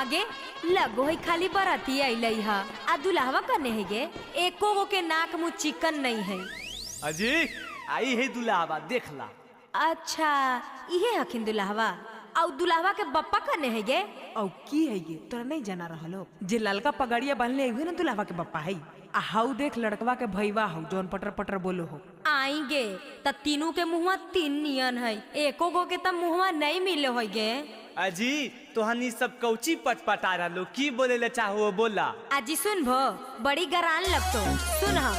आगे लगो है खाली बराती अइले हा आ दुल्हवा कने है गे एको गो के नाक मुँह चिकन नहीं है। अजी आई है दुल्हावा देखला। अच्छा इहे हखिन दुल्हवा और दुल्हवा के बप्पा कने है गे। औ की है गे तोरा नहीं जाना रहलो जे ललका पगड़िया बांधले हुए ना दुल्हवा के बप्पा है। आ हाउ देख लड़कवा के भईवा हौ जौन पटर पटर बोलो हो। आएंगे त तीनों के मुँहवा तीन नियन है एको गो के त मुँहवा नहीं मिले हो गे। अजी तोहनी सब कौची पटपटा रहा लो की बोले ले चाहो बोला। आजी सुन भो बड़ी गरान लगतो सुन हा